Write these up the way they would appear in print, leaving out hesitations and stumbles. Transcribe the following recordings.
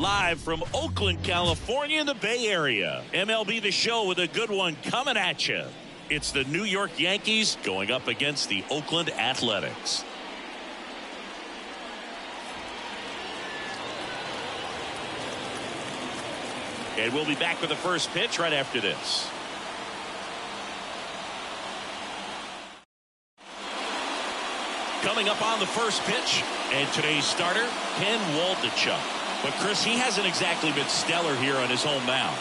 live from Oakland, California in the Bay Area. MLB The Show with a good one coming at you. It's the New York Yankees going up against the Oakland Athletics. And we'll be back with the first pitch right after this. Coming up on the first pitch, and today's starter, Ken Waldichuk. But Chris, he hasn't exactly been stellar here on his home mound.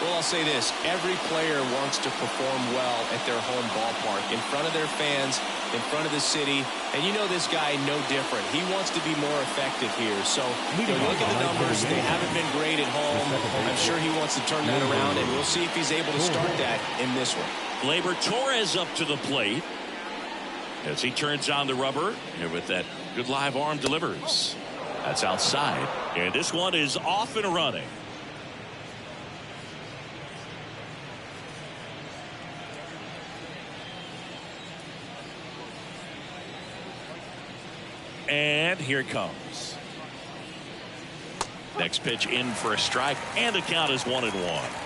Well, I'll say this. Every player wants to perform well at their home ballpark, in front of their fans, in front of the city. And you know this guy no different. He wants to be more effective here. So you look at the numbers. They haven't been great at home. I'm sure he wants to turn that around, and we'll see if he's able to start that in this one. Gleyber Torres up to the plate as he turns on the rubber, and with that good live arm delivers. That's outside, and this one is off and running. And here it comes. Next pitch in for a strike, and the count is 1-1.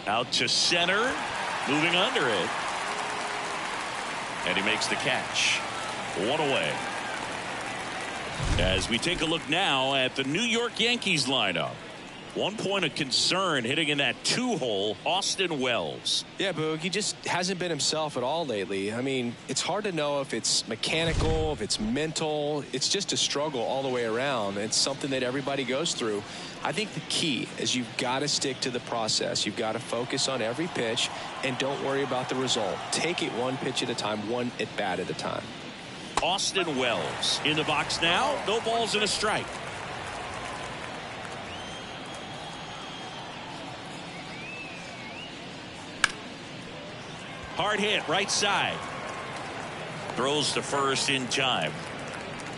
Out to center, moving under it. And he makes the catch. One away. As we take a look now at the New York Yankees lineup. 1 point of concern hitting in that 2-hole, Austin Wells. Yeah, Boog, he just hasn't been himself at all lately. I mean, it's hard to know if it's mechanical, if it's mental. It's just a struggle all the way around. It's something that everybody goes through. I think the key is you've got to stick to the process. You've got to focus on every pitch and don't worry about the result. Take it one pitch at a time, one at bat at a time. Austin Wells in the box now. No balls and a strike. Hard hit, right side. Throws to first in time.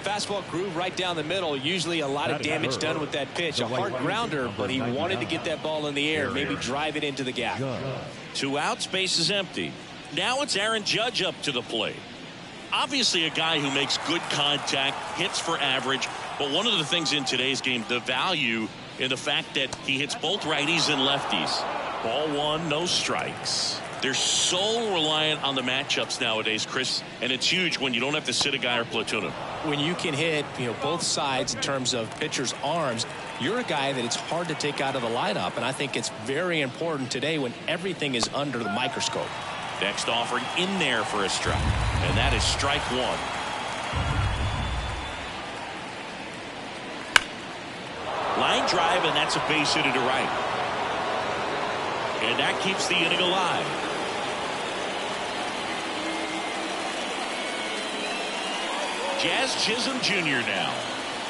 Fastball groove right down the middle. Usually a lot of damage done with that pitch. A hard grounder, but he wanted to get that ball in the air, maybe drive it into the gap. 2 outs, base is empty. Now it's Aaron Judge up to the plate. Obviously a guy who makes good contact, hits for average, but one of the things in today's game, the value in the fact that he hits both righties and lefties. Ball 1, no strikes. They're so reliant on the matchups nowadays, Chris, and it's huge when you don't have to sit a guy or platoon him. When you can hit, both sides in terms of pitchers' arms, you're a guy that it's hard to take out of the lineup, and I think it's very important today when everything is under the microscope. Next offering in there for a strike, and that is strike 1. Line drive, and that's a base hit to right. And that keeps the inning alive. Jazz Chisholm Jr. now.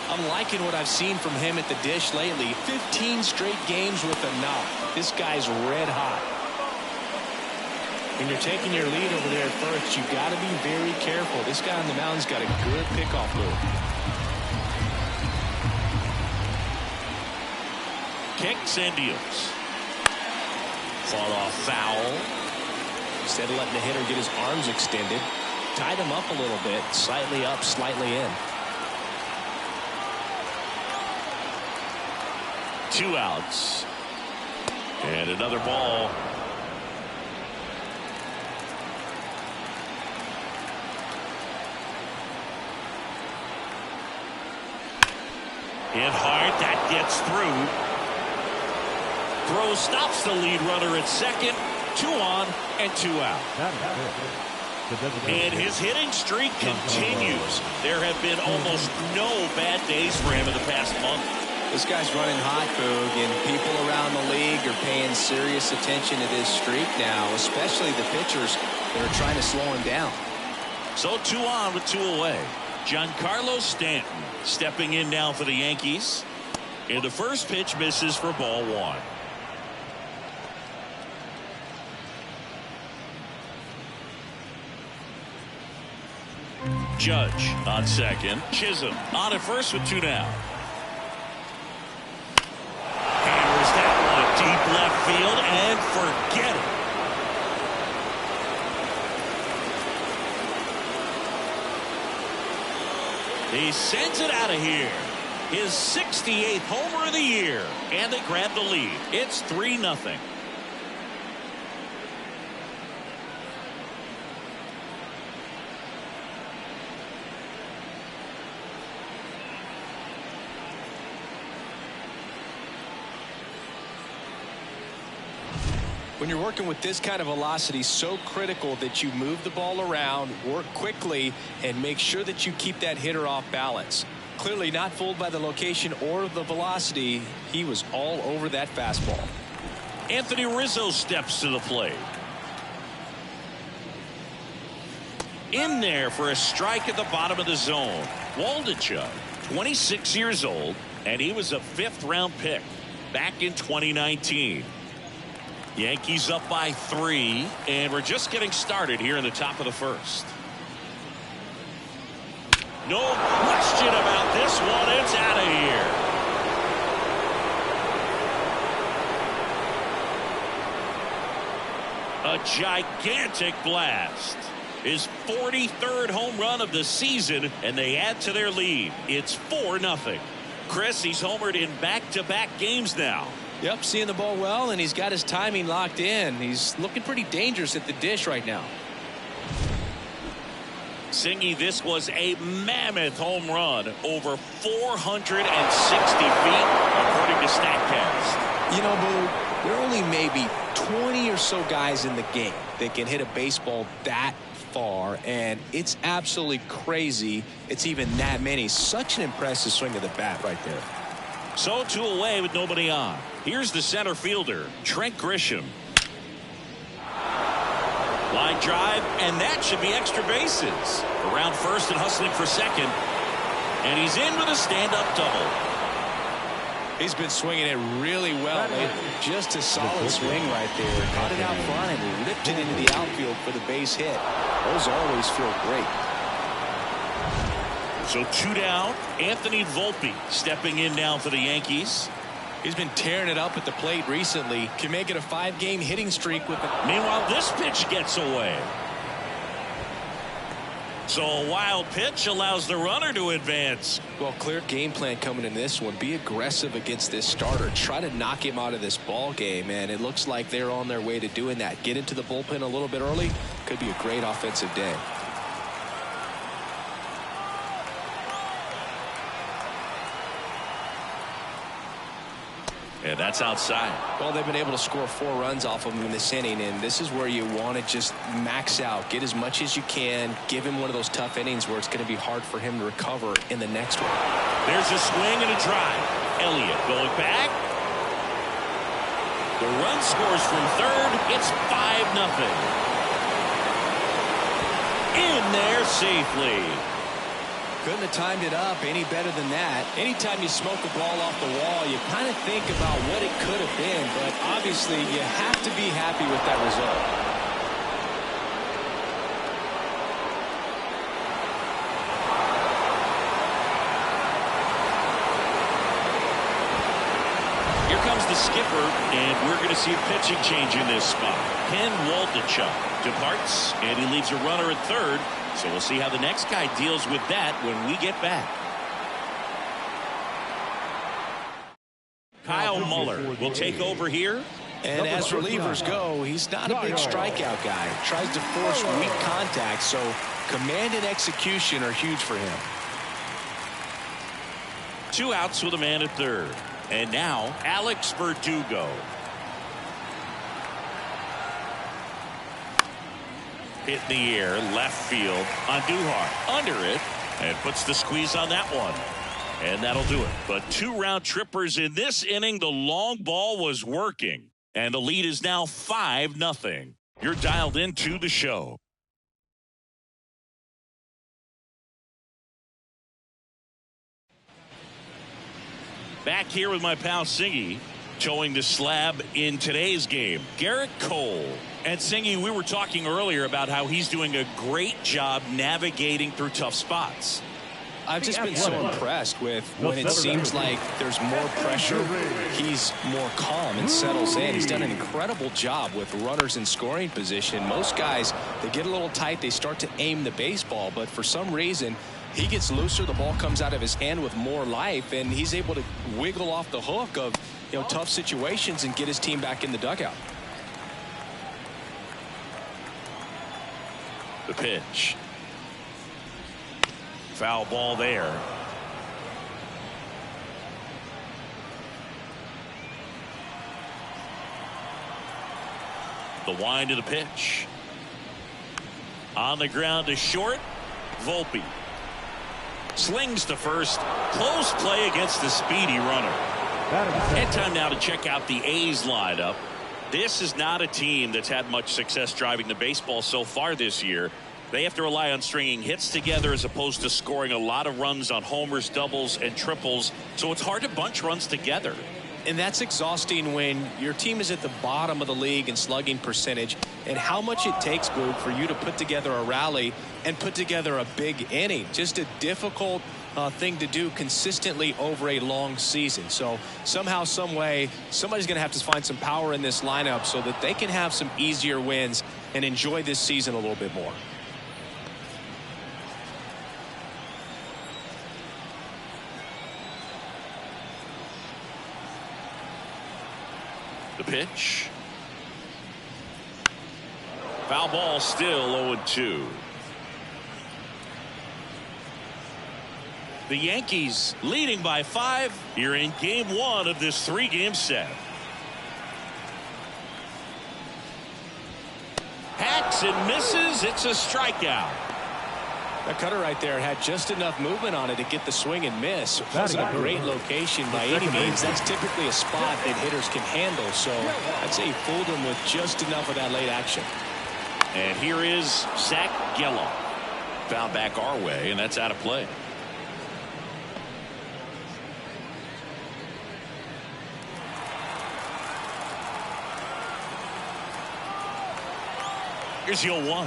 I'm liking what I've seen from him at the dish lately. 15 straight games with a knock. This guy's red hot. When you're taking your lead over there at first, you've got to be very careful. This guy on the mound's got a good pickoff move. Kicks and deals. Fought off foul. Instead of letting the hitter get his arms extended, tied him up a little bit, slightly up, slightly in. 2 outs. And another ball. Hit hard, that gets through. Throw stops the lead runner at second. 2 on and 2 out. And his hitting streak continues. There have been almost no bad days for him in the past month. This guy's running hot, Boog, and people around the league are paying serious attention to this streak now, especially the pitchers that are trying to slow him down. So 2 on with 2 away. Giancarlo Stanton stepping in now for the Yankees. And the first pitch misses for ball 1. Judge on second. Chisholm on at first with 2 down. Hammers that one deep left field and forget it. He sends it out of here. His 68th homer of the year. And they grab the lead. It's 3-0. When you're working with this kind of velocity, so critical that you move the ball around, work quickly, and make sure that you keep that hitter off balance. Clearly not fooled by the location or the velocity. He was all over that fastball. Anthony Rizzo steps to the plate. In there for a strike at the bottom of the zone. Waldichuk, 26 years old, and he was a 5th-round pick back in 2019. Yankees up by 3, and we're just getting started here in the top of the first. No question about this one. It's out of here. A gigantic blast. His 43rd home run of the season, and they add to their lead. It's 4-0. Chris, he's homered in back-to-back games now. Yep, seeing the ball well, and he's got his timing locked in. He's looking pretty dangerous at the dish right now. Sigue, this was a mammoth home run, over 460 feet, according to StatCast. You know, Boo, there are only maybe 20 or so guys in the game that can hit a baseball that far, and it's absolutely crazy it's even that many. Such an impressive swing of the bat right there. So 2 away with nobody on. Here's the center fielder, Trent Grisham. Line drive, and that should be extra bases. Around first and hustling for second. And he's in with a stand-up double. He's been swinging it really well lately. Just a solid swing right there. Caught it out front and ripped it into the outfield for the base hit. Those always feel great. So 2 down. Anthony Volpe stepping in now for the Yankees. He's been tearing it up at the plate recently. Can make it a 5-game hitting streak with it. Meanwhile, this pitch gets away. So a wild pitch allows the runner to advance. Well, clear game plan coming in this one. Be aggressive against this starter. Try to knock him out of this ball game, and it looks like they're on their way to doing that. Get into the bullpen a little bit early. Could be a great offensive day. And that's outside. Well, they've been able to score 4 runs off of him in this inning, and this is where you want to just max out. Get as much as you can. Give him one of those tough innings where it's going to be hard for him to recover in the next one. There's a swing and a drive. Elliott going back. The run scores from third. It's 5-0. In there safely. Couldn't have timed it up any better than that. Anytime you smoke a ball off the wall, you kind of think about what it could have been, but obviously you have to be happy with that result. Here comes the skipper, and we're going to see a pitching change in this spot. Ken Waldichuk departs, and he leaves a runner at third. So we'll see how the next guy deals with that when we get back. Kyle Muller will take over here. And as relievers go, he's not a big strikeout guy. Tries to force weak contact, so command and execution are huge for him. 2 outs with a man at third. And now Alex Verdugo. Hit in the air, left field on Duhar. Under it, and puts the squeeze on that one. And that'll do it. But 2 round trippers in this inning. The long ball was working. And the lead is now 5-0. You're dialed into the show. Back here with my pal Sigue, towing the slab in today's game, Garrett Cole. And Sigue, we were talking earlier about how he's doing a great job navigating through tough spots. I've just been so impressed with when it seems like there's more pressure, he's more calm and settles in. He's done an incredible job with runners in scoring position. Most guys, they get a little tight, they start to aim the baseball, but for some reason, he gets looser, the ball comes out of his hand with more life, and he's able to wiggle off the hook of tough situations and get his team back in the dugout. The pitch. Foul ball there. The wind of the pitch. On the ground to short. Volpe slings to first. Close play against the speedy runner. And time now to check out the A's lineup. This is not a team that's had much success driving the baseball so far this year. They have to rely on stringing hits together as opposed to scoring a lot of runs on homers, doubles, and triples. So it's hard to bunch runs together. And that's exhausting when your team is at the bottom of the league in slugging percentage, and how much it takes, Boog, for you to put together a rally and put together a big inning. Just a difficult thing to do consistently over a long season. So somehow, some way, somebody's going to have to find some power in this lineup so that they can have some easier wins and enjoy this season a little bit more. The pitch. Foul ball, still 0-2. The Yankees leading by 5 here in game 1 of this 3-game set. Hacks and misses. It's a strikeout. That cutter right there had just enough movement on it to get the swing and miss. It wasn't a great location by any means. That's typically a spot that hitters can handle. So I'd say he fooled him with just enough of that late action. And here is Zach Geloff. Found back our way, and that's out of play. Here's 0-1.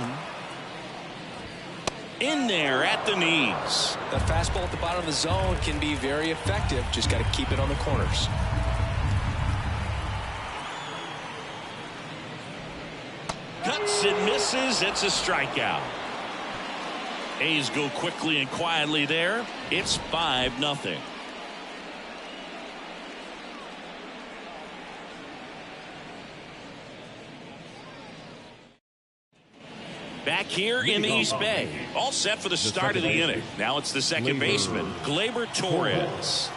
In there at the knees. The fastball at the bottom of the zone can be very effective. Just got to keep it on the corners. Cuts and misses. It's a strikeout. A's go quickly and quietly there. It's 5-0. Back here in the East Bay. All set for the start of the inning. Now it's the second baseman, Gleyber Torres.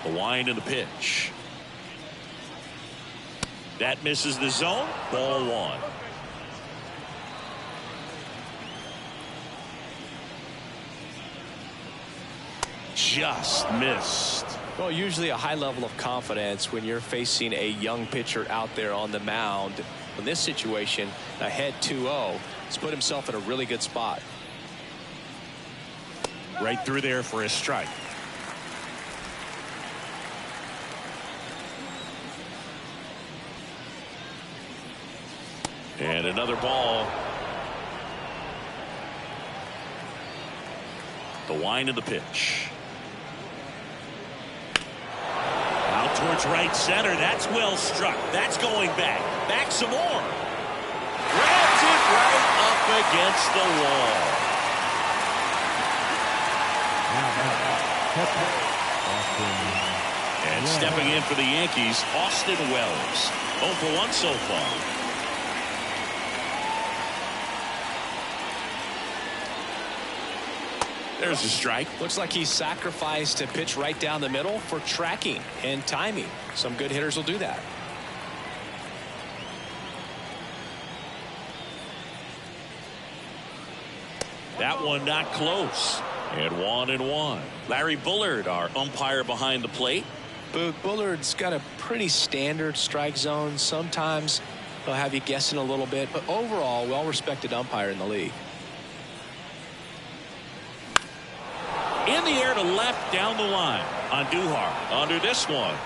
The wind and the pitch. That misses the zone. Ball 1. Just missed. Well, usually a high level of confidence when you're facing a young pitcher out there on the mound. In this situation, ahead 2-0, he's put himself in a really good spot. Right through there for a strike. And another ball. The wind of the pitch. Out towards right center. That's well struck. That's going back. Back some more. Grabs it right up against the wall. And stepping in for the Yankees, Austin Wells. 0 for 1 so far. There's a strike. Looks like he sacrificed a pitch right down the middle for tracking and timing. Some good hitters will do that. That one not close. And 1-1. Larry Bullard, our umpire behind the plate. Bullard's got a pretty standard strike zone. Sometimes they'll have you guessing a little bit, but overall, well-respected umpire in the league. In the air to left down the line on Duhar. Under this one.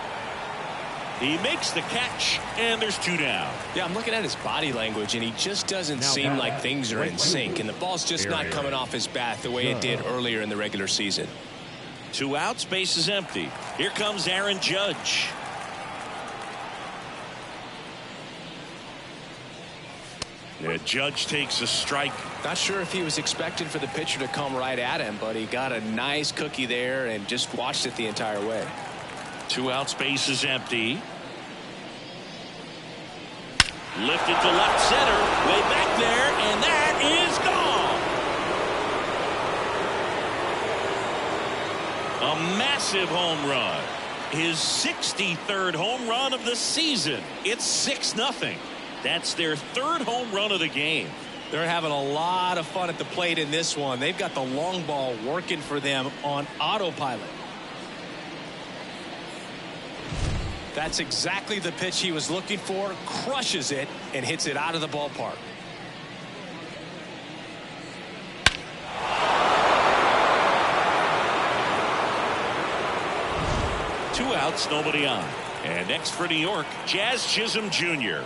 He makes the catch, and there's 2 down. Yeah, I'm looking at his body language, and he just doesn't seem like things are in sync, and the ball's just not coming off his bat the way it did earlier in the regular season. 2 outs, base is empty. Here comes Aaron Judge. Yeah, Judge takes a strike. Not sure if he was expecting for the pitcher to come right at him, but he got a nice cookie there and just watched it the entire way. 2 outs, base is empty. Lifted to left center, way back there, and that is gone. A massive home run. His 63rd home run of the season. It's 6-0. That's their 3rd home run of the game. They're having a lot of fun at the plate in this one. They've got the long ball working for them on autopilot. That's exactly the pitch he was looking for. Crushes it and hits it out of the ballpark. Two outs, nobody on. And next for New York, Jazz Chisholm Jr.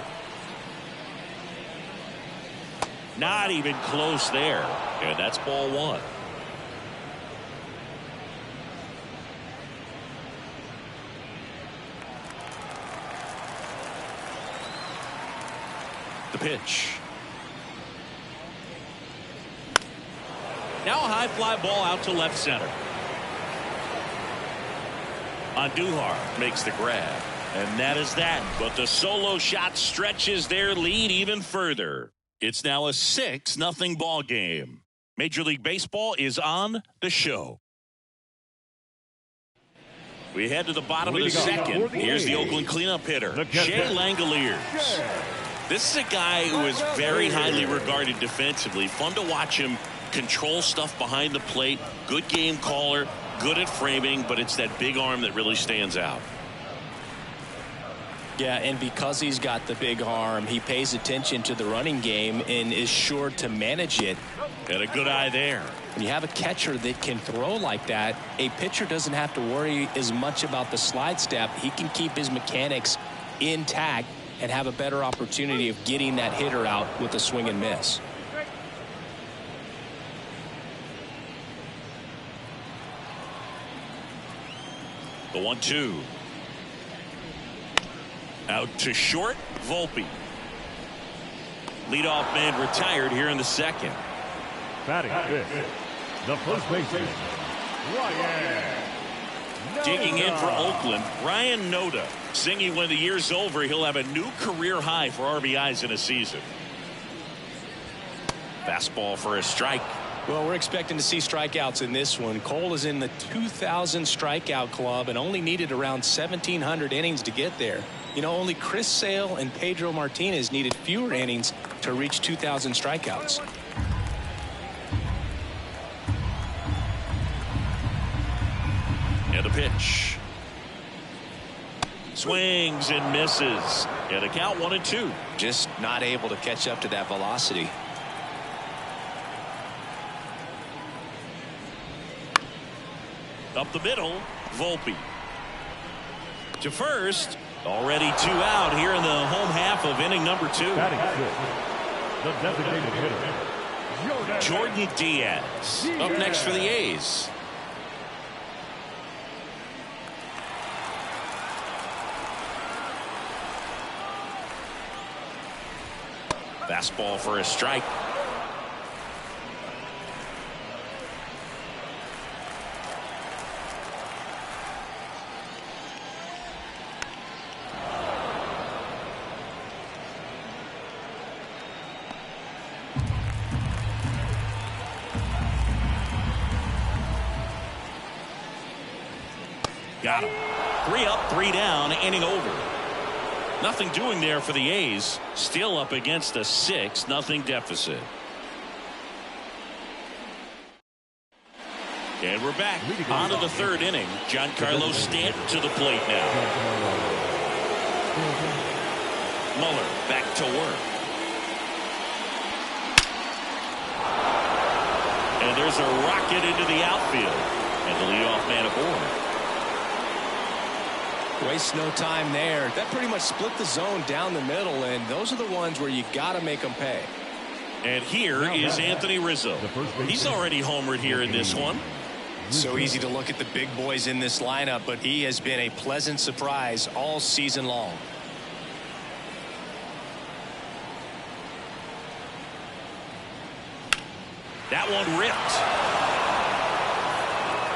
Not even close there. And that's ball 1. The pitch. Now a high fly ball out to left center. Andujar makes the grab. And that is that. But the solo shot stretches their lead even further. It's now a 6-0 ball game. Major League Baseball is on the show. We head to the bottom of the second. Here's the Oakland cleanup hitter, Shea Langoliers. This is a guy who is very highly regarded defensively. Fun to watch him control stuff behind the plate. Good game caller, good at framing, but it's that big arm that really stands out. Yeah, and because he's got the big arm, he pays attention to the running game and is sure to manage it. Got a good eye there. When you have a catcher that can throw like that, a pitcher doesn't have to worry as much about the slide step. He can keep his mechanics intact and have a better opportunity of getting that hitter out with a swing and miss. The 1-2. Out to short, Volpe. Leadoff man retired here in the second. Batting fifth, the first baseman, Ryan. Digging in for Oakland, Ryan Noda. Singing when the year's over, he'll have a new career high for RBIs in a season. Fastball for a strike. Well, we're expecting to see strikeouts in this one. Cole is in the 2,000 strikeout club and only needed around 1,700 innings to get there. You know, only Chris Sale and Pedro Martinez needed fewer innings to reach 2,000 strikeouts. And a pitch. Swings and misses. And a count 1-2. Just not able to catch up to that velocity. Up the middle, Volpe. To first. Already 2 out here in the home half of inning number 2. Batting fifth, the designated hitter, Jordan Diaz up next for the A's. Fastball for a strike. Got him. 3 up, 3 down, inning over. Nothing doing there for the A's. Still up against a 6-0 deficit. And we're back on to the 3rd inning. Giancarlo Stanton to the plate now. Muller back to work. And there's a rocket into the outfield. And the leadoff man aboard. Waste no time there. That pretty much split the zone down the middle, and those are the ones where you got to make them pay. And here is Anthony Rizzo. He's already homered here in this one. So easy to look at the big boys in this lineup, but he has been a pleasant surprise all season long. That one ripped.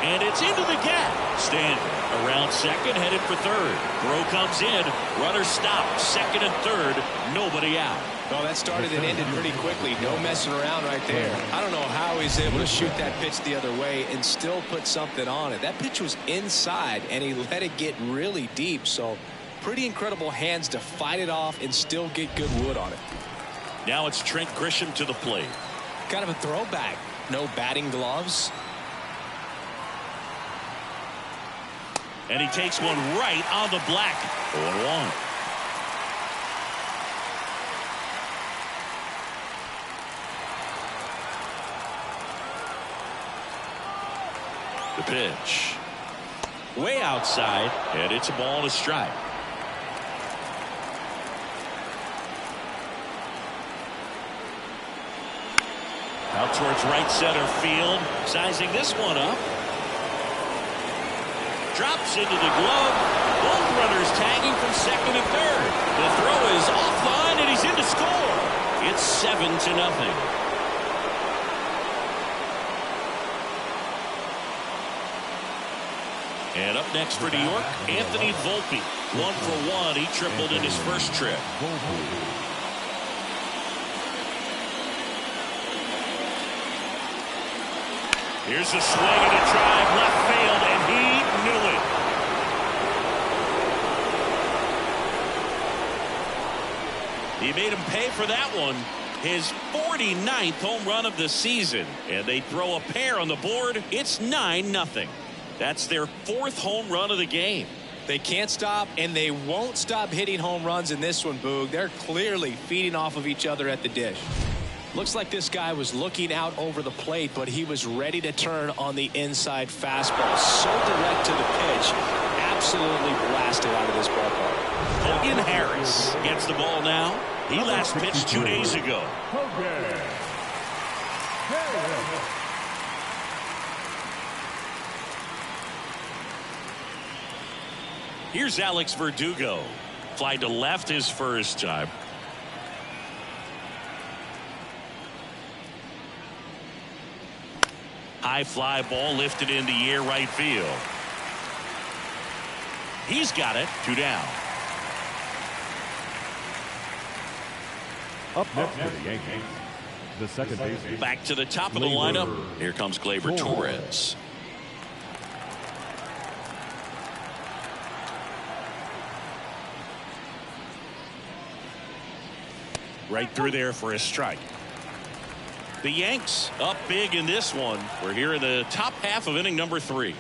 And it's into the gap. Standing around second, headed for third. Throw comes in. Runner stopped. Second and third. Nobody out. Well, that started and ended pretty quickly. No messing around right there. I don't know how he's able to shoot that pitch the other way and still put something on it. That pitch was inside, and he let it get really deep. So pretty incredible hands to fight it off and still get good wood on it. Now it's Trent Grisham to the plate. Kind of a throwback. No batting gloves. And he takes one right on the black. 0-1. The pitch. Way outside, and it's a ball and a strike. Out towards right center field. Sizing this one up. Drops into the glove. Both runners tagging from second and third. The throw is offline, and he's in to score. It's 7-0. And up next for New York, Anthony Volpe. 1 for 1. He tripled in his first trip. Here's a swing and a drive. Left field, and he knew it. He made him pay for that one. His 49th home run of the season. And they throw a pair on the board. It's 9-0. That's their 4th home run of the game. They can't stop, and they won't stop hitting home runs in this one, Boog. They're clearly feeding off of each other at the dish. Looks like this guy was looking out over the plate, but he was ready to turn on the inside fastball. So direct to the pitch. Absolutely blasted out of this ballpark. Hogan Harris gets the ball now. He last pitched 2 days ago. Here's Alex Verdugo. Fly to left his first time. High fly ball lifted in the air right field. He's got it. 2 down. Up next for the Yankees, the second baseman. Back to the top of the lineup. Here comes Gleyber Torres. Right through there for a strike. The Yanks up big in this one. We're here in the top half of inning number 3.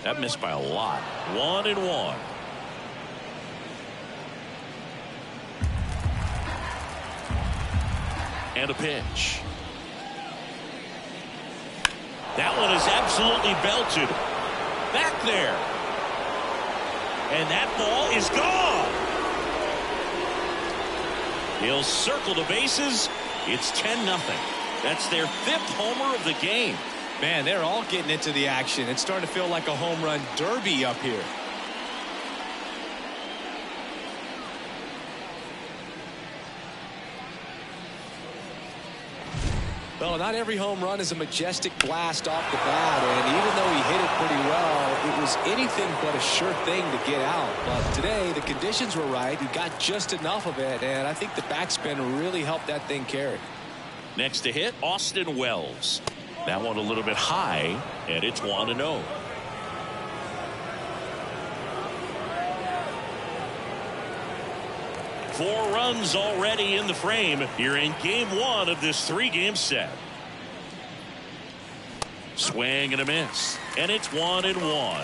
That missed by a lot. 1-1. And a pitch. That one is absolutely belted. Back there. And that ball is gone. He'll circle the bases. It's 10-0. That's their 5th homer of the game. Man, they're all getting into the action. It's starting to feel like a home run derby up here. Well, not every home run is a majestic blast off the bat, and even though he hit it pretty well, it was anything but a sure thing to get out. But today, the conditions were right. He got just enough of it, and I think the backspin really helped that thing carry. Next to hit, Austin Wells. That one a little bit high, and it's 1-0. Four runs already in the frame here in game 1 of this 3-game set. Swing and a miss, and it's 1-1.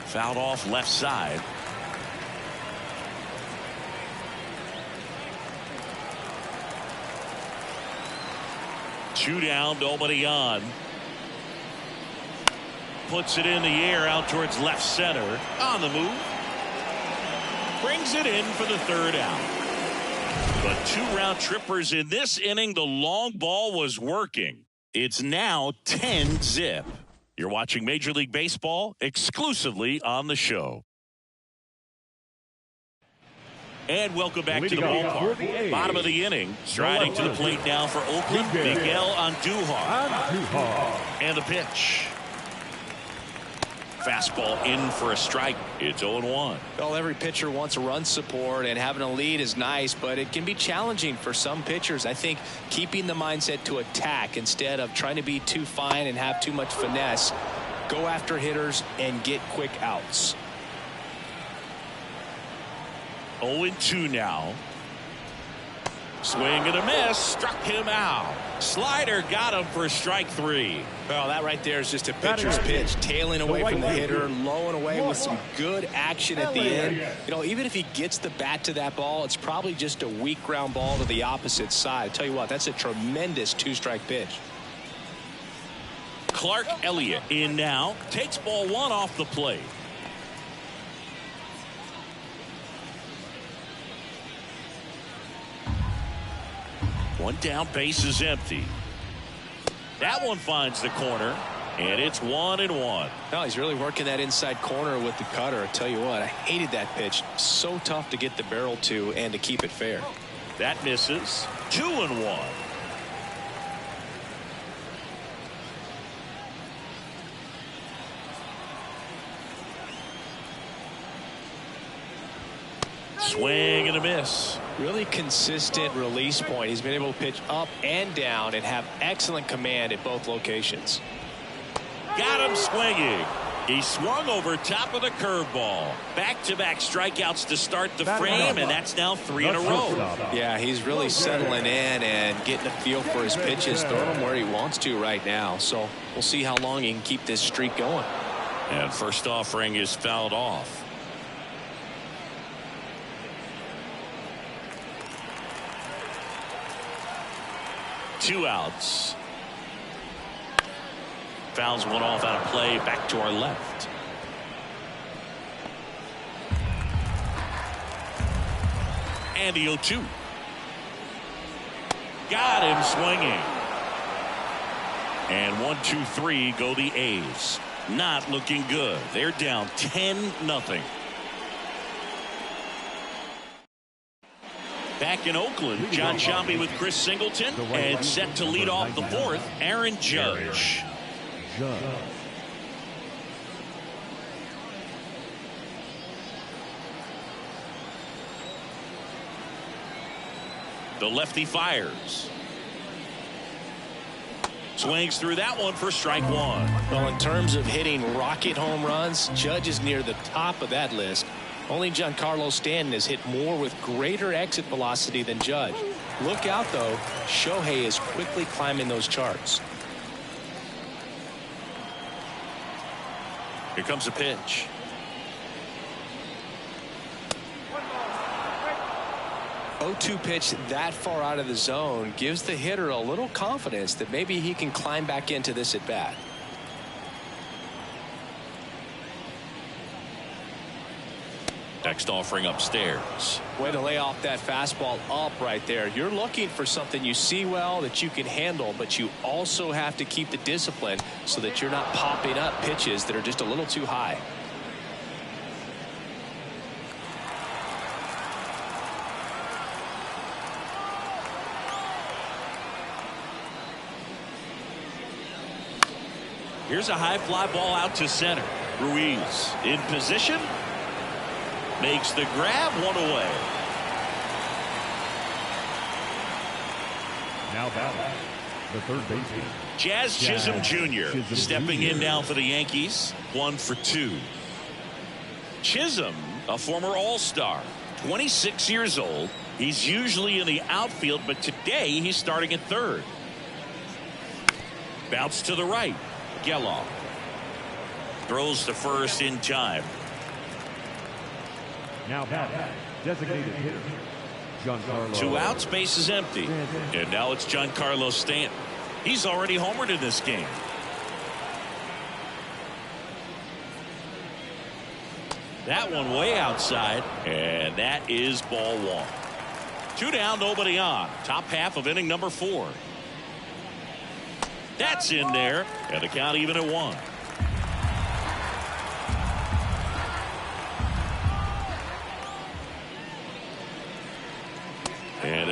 Fouled off left side. Two down, nobody on. Puts it in the air out towards left center. On the move. Brings it in for the 3rd out. But 2 round trippers in this inning. The long ball was working. It's now 10-0. You're watching Major League Baseball exclusively on the show. And welcome back to the ballpark. Bottom of the inning. Striding to the plate now for Oakland, Miguel Andujar. And the pitch. Fastball in for a strike. It's 0-1. Well, every pitcher wants a run support, and having a lead is nice, but it can be challenging for some pitchers. I think keeping the mindset to attack instead of trying to be too fine and have too much finesse. Go after hitters and get quick outs. 0-2 now. Swing and a miss. Struck him out. Slider got him for strike 3. Well, that right there is just a pitcher's pitch. Tailing away from the hitter, low and away with some good action at the end. You know, even if he gets the bat to that ball, it's probably just a weak ground ball to the opposite side. Tell you what, that's a tremendous 2-strike pitch. Clark Elliott in now. Takes ball 1 off the plate. One down, base is empty. That one finds the corner, and it's 1-1. No, he's really working that inside corner with the cutter. I tell you what, I hated that pitch. So tough to get the barrel to and to keep it fair. That misses. 2-1. Swing and a miss. Really consistent release point. He's been able to pitch up and down and have excellent command at both locations. Got him swinging. He swung over top of the curveball. Back-to-back strikeouts to start the frame, and that's now 3 in a row. Yeah, he's really settling in and getting a feel for his pitches, throwing them where he wants to right now. So we'll see how long he can keep this streak going. And first offering is fouled off. Two outs. Fouls one off out of play. Back to our left. And the 0-2. Got him swinging. And 1-2-3 go the A's. Not looking good. They're down 10-0. Back in Oakland, John Sciambi with Chris Singleton, and set to lead off the 4th, Aaron Judge. The lefty fires. Swings through that one for strike 1. Well, in terms of hitting rocket home runs, Judge is near the top of that list. Only Giancarlo Stanton has hit more with greater exit velocity than Judge. Look out, though. Shohei is quickly climbing those charts. Here comes a pitch. O2 pitch that far out of the zone gives the hitter a little confidence that maybe he can climb back into this at bat. Next offering upstairs. Way to lay off that fastball up right there. You're looking for something you see well that you can handle, but you also have to keep the discipline so that you're not popping up pitches that are just a little too high. Here's a high fly ball out to center. Ruiz in position. Makes the grab, 1 away. Now batting, the third baseman. Jazz Chisholm Jr. stepping in now for the Yankees. 1 for 2. Chisholm, a former All-Star, 26 years old. He's usually in the outfield, but today he's starting at third. Bounce to the right. Geloff throws to first in time. Now batting, designated hitter, Giancarlo. 2 outs, base is empty. And now it's Giancarlo Stanton. He's already homered in this game. That one way outside, and that is ball 1. 2 down, nobody on. Top half of inning number 4. That's in there, and the count even at 1.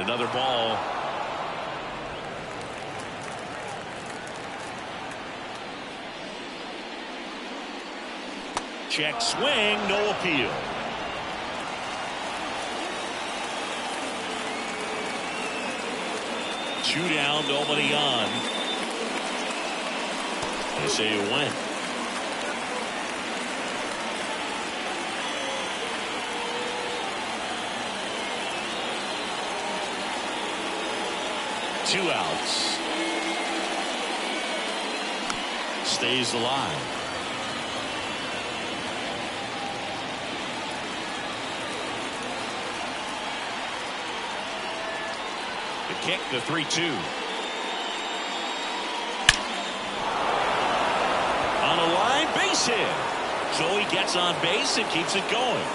another ball. Check swing, no appeal. Two down, nobody on. They say it went. Two outs. Stays alive. The kick, the 3-2. On a line, base hit. So he gets on base and keeps it going.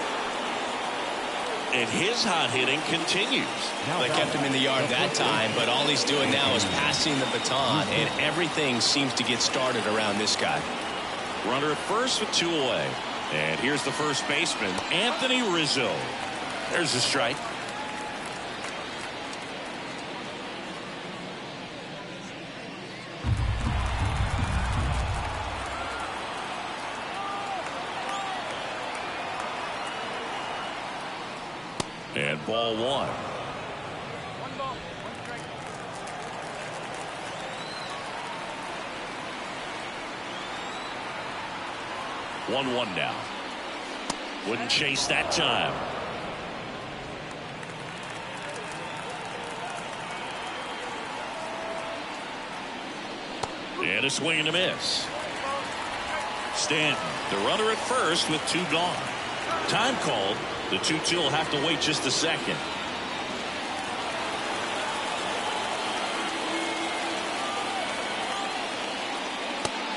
And his hot hitting continues. They kept him in the yard that time, but all he's doing now is passing the baton, and everything seems to get started around this guy. Runner at first with two away. And here's the first baseman, Anthony Rizzo. There's the strike. And ball one. One ball, one strike. 1-1 now. Wouldn't chase that time. And a swing and a miss. Stanton, the runner at first with two gone. Time called. The 2-2 will have to wait just a second.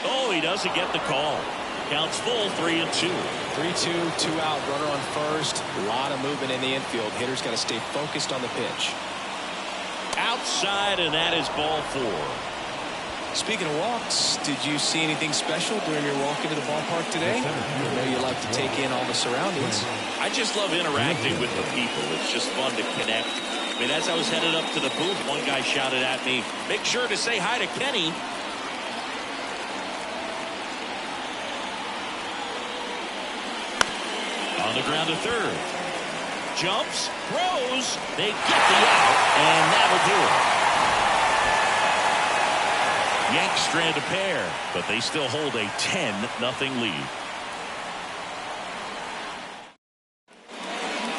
Oh, he doesn't get the call. Counts full, 3-2. 3-2, two out, runner on first. A lot of movement in the infield. Hitter's got to stay focused on the pitch. Outside, and that is ball four. Speaking of walks, did you see anything special during your walk into the ballpark today? I know you like to take in all the surroundings. I just love interacting with the people. It's just fun to connect. I mean, as I was headed up to the booth, one guy shouted at me, "Make sure to say hi to Kenny." On the ground to third. Jumps, throws, they get the out, and that'll do it. Yanks strand a pair, but they still hold a 10-0 lead.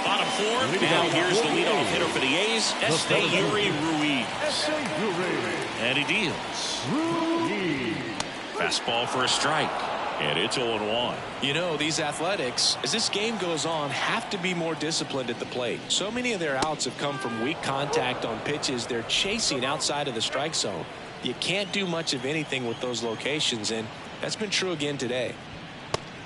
Bottom four, now here's the leadoff hitter for the A's, Esteury Ruiz. And he deals. Fastball for a strike. And it's 0-1. You know, these Athletics, as this game goes on, have to be more disciplined at the plate. So many of their outs have come from weak contact on pitches they're chasing outside of the strike zone. You can't do much of anything with those locations, and that's been true again today.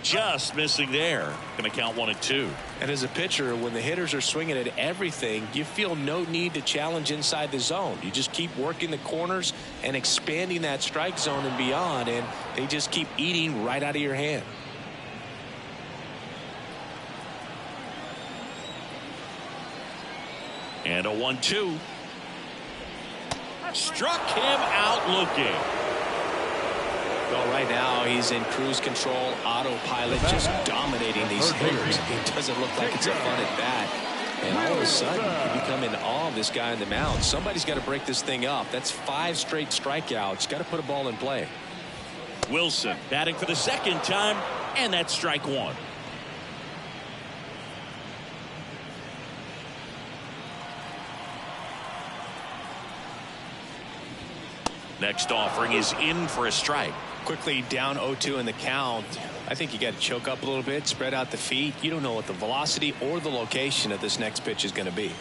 Just missing there. Going to count 1 and 2. And as a pitcher, when the hitters are swinging at everything, you feel no need to challenge inside the zone. You just keep working the corners and expanding that strike zone and beyond, and they just keep eating right out of your hand. And a 1-2. Struck him out looking. Well, right now he's in cruise control, autopilot, just dominating these hitters. It doesn't look like it's a fun at bat. And all of a sudden, you become in awe of this guy in the mound. Somebody's got to break this thing up. That's 5 straight strikeouts. Got to put a ball in play. Wilson batting for the second time, and that's strike 1. Next offering is in for a strike. Quickly down 0-2 in the count. I think you got to choke up a little bit, spread out the feet. You don't know what the velocity or the location of this next pitch is going to be.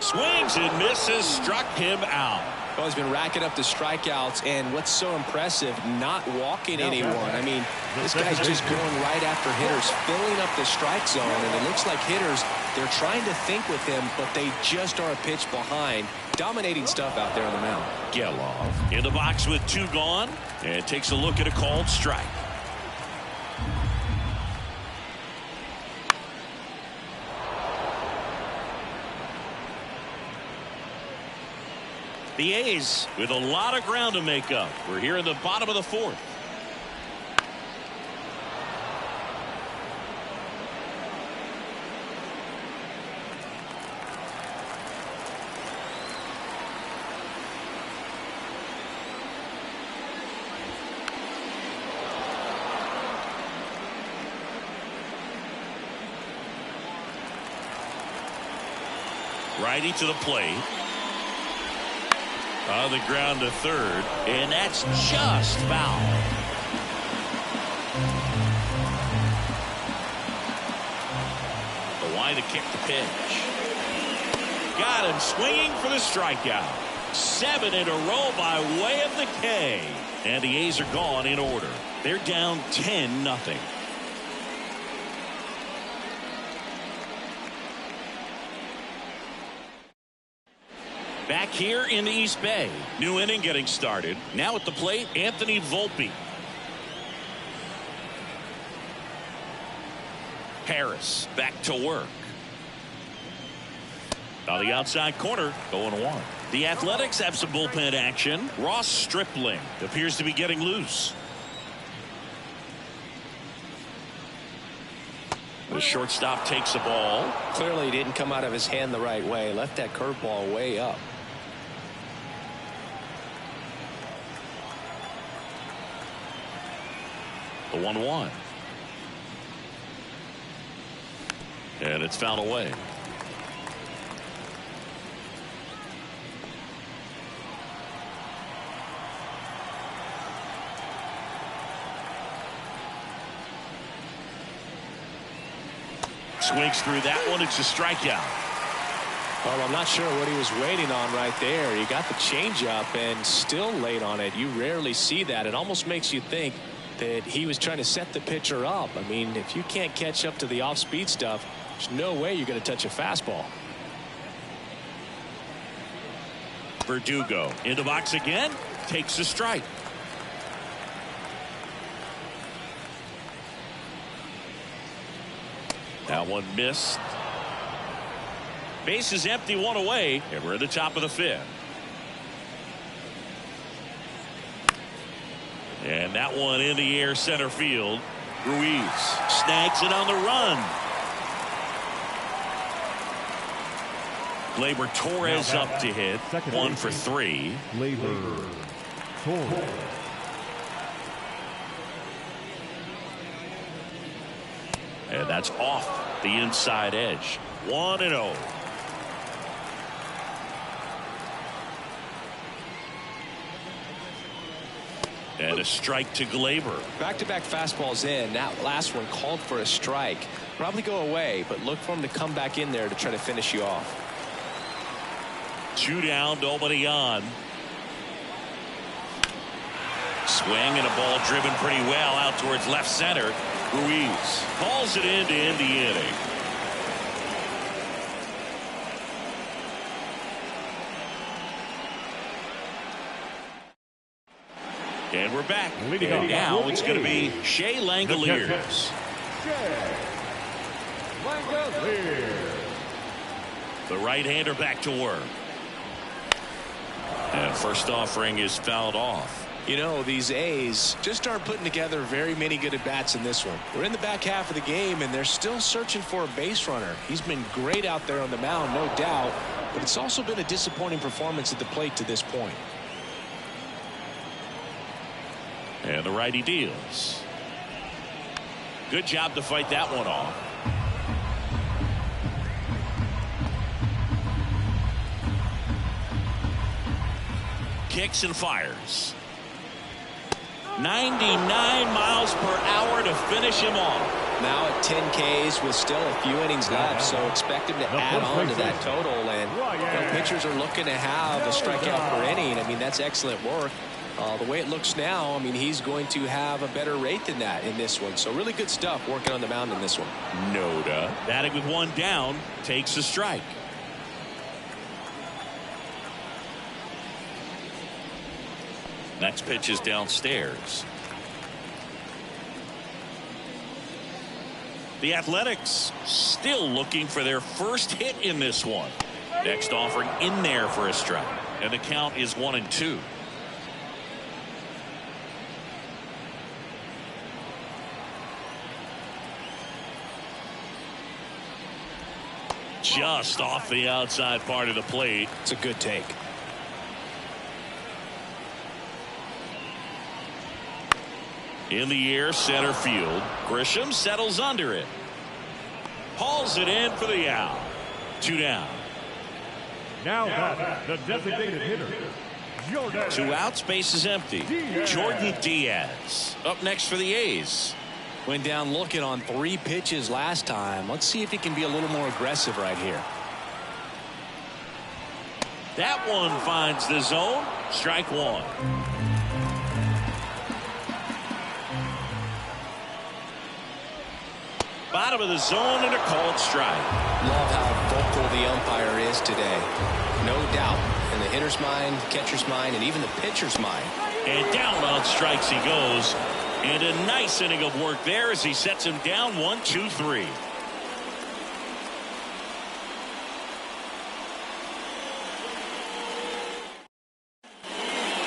Swings and misses, struck him out. Well, he's been racking up the strikeouts, and what's so impressive, not walking anyone. I mean, this guy's just going right after hitters, filling up the strike zone, and it looks like hitters, they're trying to think with him, but they just are a pitch behind. Dominating stuff out there on the mound. Geloff in the box with 2 gone, and takes a look at a called strike. The A's with a lot of ground to make up. We're here in the bottom of the fourth. Righty to the plate. On the ground to third, and that's just foul. The line to kick the pitch. Got him swinging for the strikeout. 7 in a row by way of the K. And the A's are gone in order. They're down 10-0. Back here in the East Bay. New inning getting started. Now at the plate, Anthony Volpe. Harris back to work. On the outside corner, 0-1. The Athletics have some bullpen action. Ross Stripling appears to be getting loose. The shortstop takes the ball. Clearly didn't come out of his hand the right way. Left that curveball way up. The 1-1. And it's fouled away. Swings through that one. It's a strikeout. Well, I'm not sure what he was waiting on right there. He got the changeup and still late on it. You rarely see that. It almost makes you think that he was trying to set the pitcher up. I mean, if you can't catch up to the off-speed stuff, there's no way you're going to touch a fastball. Verdugo in the box again. Takes a strike. That one missed. Base is empty, 1 away, and we're at the top of the 5th. And that one in the air center field. Ruiz snags it on the run. Gleyber Torres up to hit. 1 for 3. Gleyber Torres. And that's off the inside edge. 1-0. And a strike to Gleyber. Back-to-back fastballs in. That last one called for a strike. Probably go away, but look for him to come back in there to try to finish you off. 2 down, nobody on. Swing and a ball driven pretty well out towards left center. Ruiz calls it in to end the inning. And we're back. And now it's going to be Shea Langoliers. The right-hander back to work. And first offering is fouled off. You know, these A's just aren't putting together very many good at-bats in this one. We're in the back half of the game, and they're still searching for a base runner. He's been great out there on the mound, no doubt, but it's also been a disappointing performance at the plate to this point. And the righty deals. Good job to fight that one off. Kicks and fires. 99 miles per hour to finish him off. Now at 10 Ks with still a few innings left, so expect him to add on to that total. And pitchers are looking to have a strikeout per inning. I mean, that's excellent work. The way it looks now, I mean, he's going to have a better rate than that in this one. So really good stuff working on the mound in this one. Noda batting with 1 down, takes a strike. Next pitch is downstairs. The Athletics still looking for their first hit in this one. Next offering in there for a strike. And the count is 1-2. Just off the outside part of the plate. It's a good take. In the air, center field. Grisham settles under it. Hauls it in for the out. 2 down. Now that the designated hitter, Jordan. 2 outs, base is empty. Jordan Diaz up next for the A's. Went down looking on 3 pitches last time. Let's see if he can be a little more aggressive right here. That one finds the zone. Strike 1. Bottom of the zone and a called strike. Love how vocal the umpire is today. No doubt in the hitter's mind, catcher's mind, and even the pitcher's mind. And down on strikes he goes. And a nice inning of work there as he sets him down 1-2-3.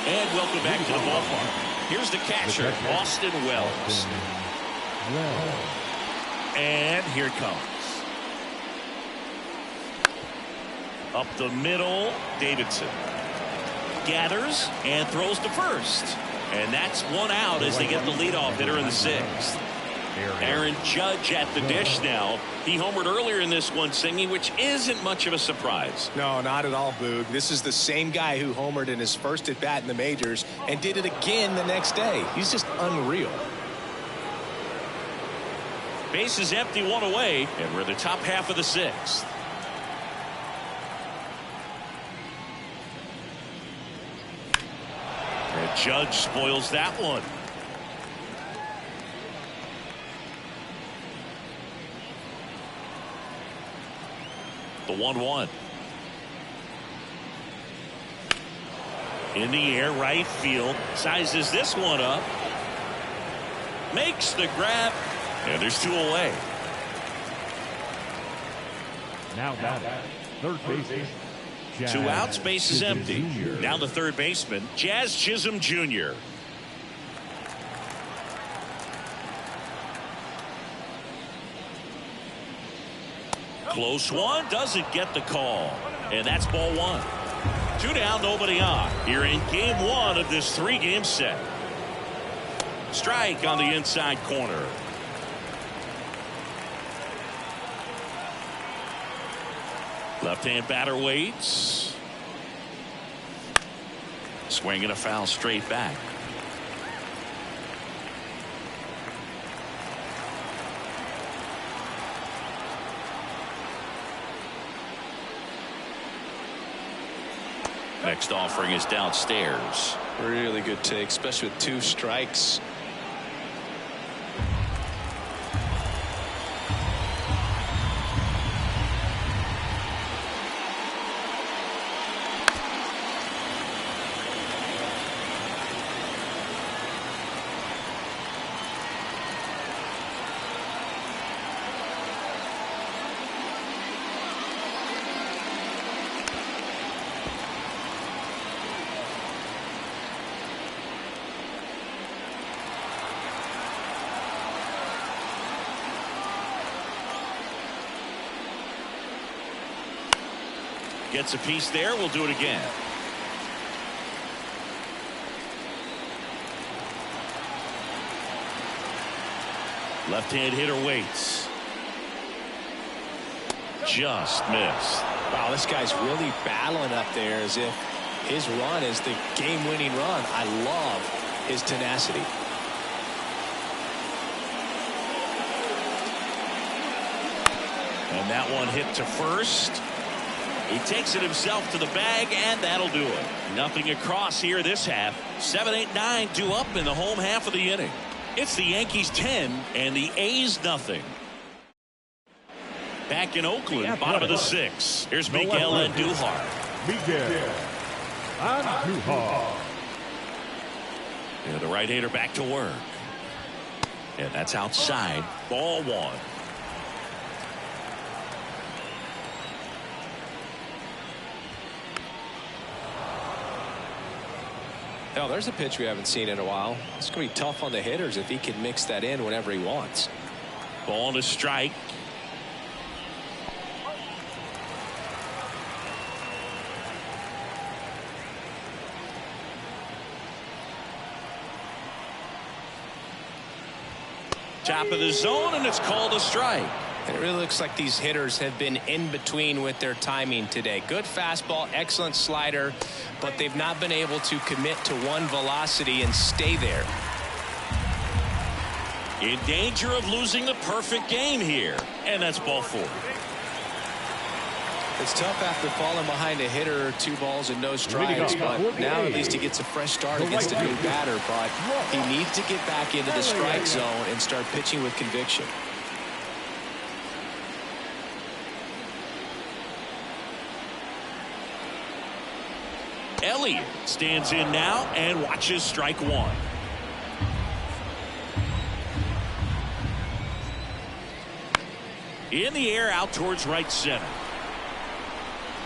And welcome back to the ballpark. Here's the catcher, Austin Wells. And here it comes. Up the middle, Davidson. Gathers and throws to first. And that's 1 out as they get the leadoff hitter in the 6th. Aaron Judge at the dish now. He homered earlier in this one, singing, which isn't much of a surprise. No, not at all, Boog. This is the same guy who homered in his first at bat in the majors and did it again the next day. He's just unreal. Base is empty, 1 away, and we're in the top half of the 6th. And Judge spoils that one. The 1-1. In the air, right field. Sizes this one up. Makes the grab. And there's 2 away. Now batting, third baseman. 2 outs, base is empty. Now the third baseman, Jazz Chisholm Jr. Close one, doesn't get the call. And that's ball 1. 2 down, nobody on. Here in game 1 of this 3-game set. Strike on the inside corner. Left-hand batter waits. Swing and a foul straight back. Next offering is downstairs. Really good take, especially with 2 strikes. Gets a piece there. We'll do it again. Left-hand hitter waits. Just missed. Wow, this guy's really battling up there as if his run is the game-winning run. I love his tenacity. And that one hit to first. He takes it himself to the bag, and that'll do it. Nothing across here this half. 7, 8, 9 due up in the home half of the inning. It's the Yankees 10 and the A's nothing. Back in Oakland, bottom of the 6th. Here's Miguel Andujar. Miguel Andujar. And the right-hander back to work. And that's outside. Ball 1. Oh, there's a pitch we haven't seen in a while. It's going to be tough on the hitters if he can mix that in whenever he wants. Ball to strike. Top of the zone, and it's called a strike. And it really looks like these hitters have been in between with their timing today. Good fastball, excellent slider, but they've not been able to commit to one velocity and stay there. In danger of losing the perfect game here. And that's ball 4. It's tough after falling behind a hitter, 2 balls and no strikes, but now at least he gets a fresh start against a new batter. But he needs to get back into the strike zone and start pitching with conviction. Elliott stands in now and watches strike 1. In the air, out towards right center.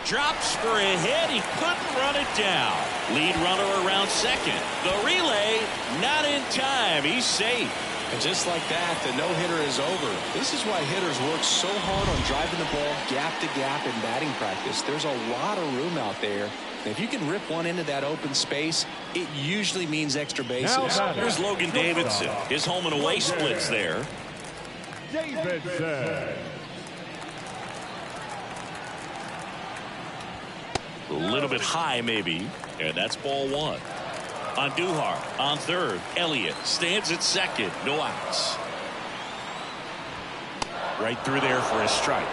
Drops for a hit. He couldn't run it down. Lead runner around second. The relay not in time. He's safe. And just like that, the no-hitter is over. This is why hitters work so hard on driving the ball gap to gap in batting practice. There's a lot of room out there. And if you can rip one into that open space, it usually means extra bases. Here's Logan Davidson. His home and away splits there. Davidson. A little bit high, maybe. And that's ball 1. On Duhar, on third. Elliott stands at second. No outs. Right through there for a strike.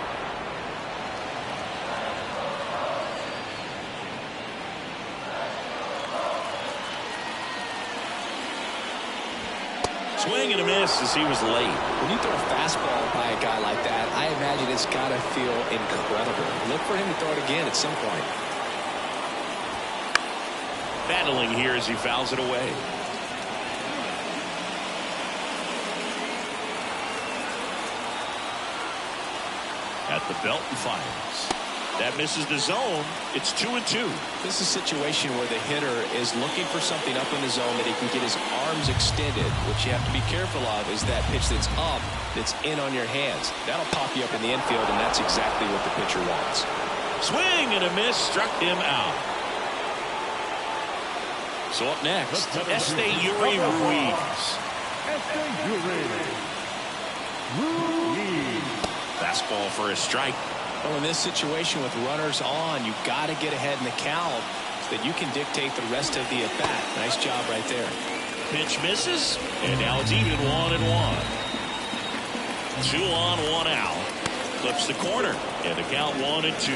Swing and a miss as he was late. When you throw a fastball by a guy like that, I imagine it's got to feel incredible. Look for him to throw it again at some point. Battling here as he fouls it away. At the belt and fires. That misses the zone. It's 2-2. This is a situation where the hitter is looking for something up in the zone that he can get his arms extended. What you have to be careful of is that pitch that's up, that's in on your hands. That'll pop you up in the infield, and that's exactly what the pitcher wants. Swing and a miss, struck him out. So up next, Yuri Ruiz. Fastball for a strike. Well, in this situation with runners on, you've got to get ahead in the count so that you can dictate the rest of the at-bat. Nice job right there. Pitch misses, and now it's even 1-1. 2 on, 1 out. Clips the corner, and the count 1-2.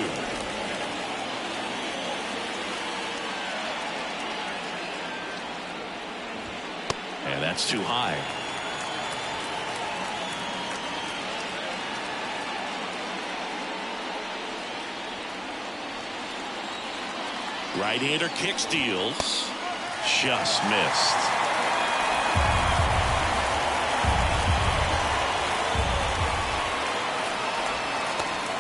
And that's too high. Right-hander kicks, deals. Just missed.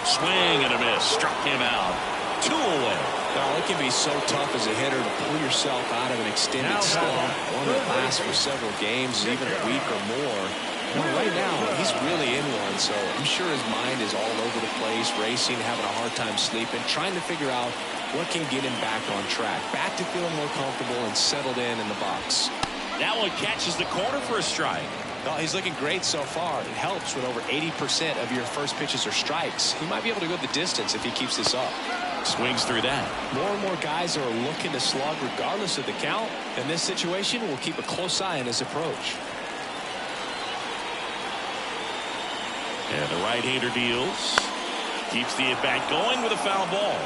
Swing and a miss. Struck him out. 2 away. Well, it can be so tough as a hitter to pull yourself out of an extended slump, one that lasts for several games, even a week or more. Well, right now, he's really in one, so I'm sure his mind is all over the place, racing, having a hard time sleeping, trying to figure out what can get him back on track, back to feeling more comfortable and settled in the box. That one catches the corner for a strike. Well, he's looking great so far. It helps when over 80% of your first pitches are strikes. He might be able to go the distance if he keeps this up. Swings through that. More and more guys are looking to slug regardless of the count. In this situation, we'll keep a close eye on his approach. And the right-hander deals. Keeps the at-bat going with a foul ball.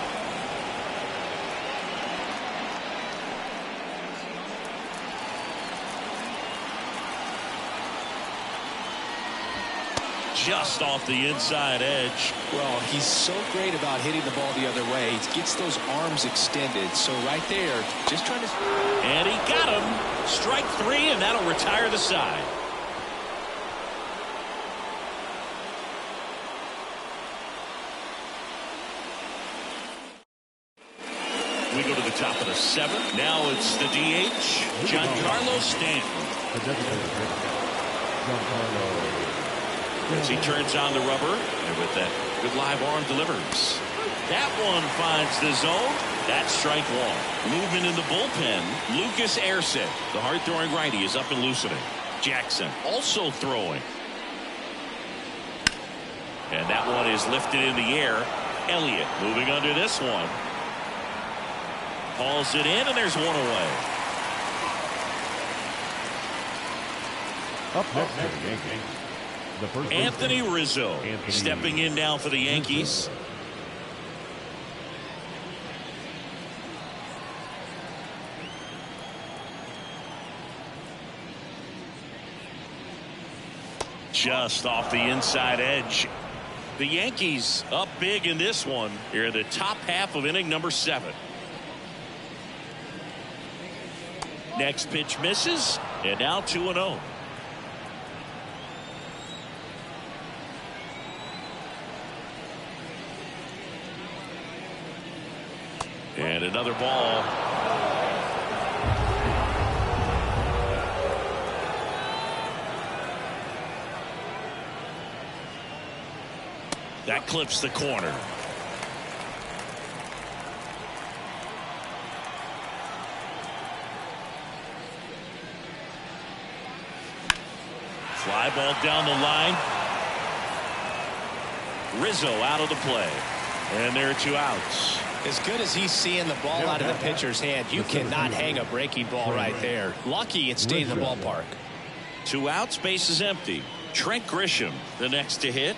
Just off the inside edge. Well, he's so great about hitting the ball the other way. He gets those arms extended. So right there, just trying to... And he got him. Strike 3, and that'll retire the side. we go to the top of the 7th. Now it's the DH, Giancarlo Stanton. The designated hitter, Giancarlo. As he turns on the rubber, and with that good live arm delivers. That one finds the zone. That's strike 1. Movement in the bullpen. Lucas Erceg, the hard-throwing righty, is up and loosening. Jackson also throwing. And that one is lifted in the air. Elliott moving under this one. Hauls it in, and there's one away. Up next to the Yankees, the first Anthony Rizzo stepping in now for the Yankees. Just off the inside edge. The Yankees up big in this one here in the top half of inning number 7. Next pitch misses, and now 2-0. And another ball. That clips the corner. Fly ball down the line. Rizzo out of the play. And there are 2 outs. As good as he's seeing the ball out of the pitcher's hand, you cannot hang a breaking ball right there. Lucky it stayed in the ballpark. 2 outs, base is empty. Trent Grisham, the next to hit.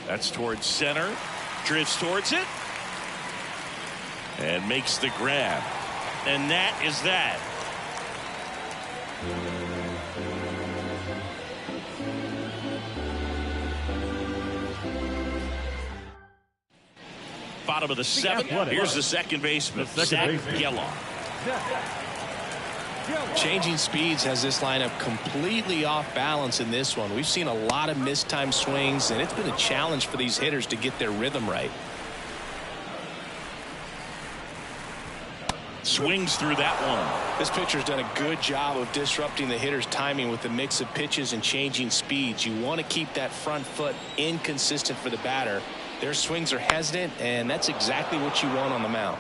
That's towards center. Drifts towards it. And makes the grab. And that is that. Bottom of the 7th. Here's the second baseman, Zach Geloff. Changing speeds has this lineup completely off balance in this one. We've seen a lot of mistimed swings, and it's been a challenge for these hitters to get their rhythm right. Swings through that one. This pitcher's done a good job of disrupting the hitter's timing with the mix of pitches and changing speeds. You want to keep that front foot inconsistent for the batter. Their swings are hesitant, and that's exactly what you want on the mound.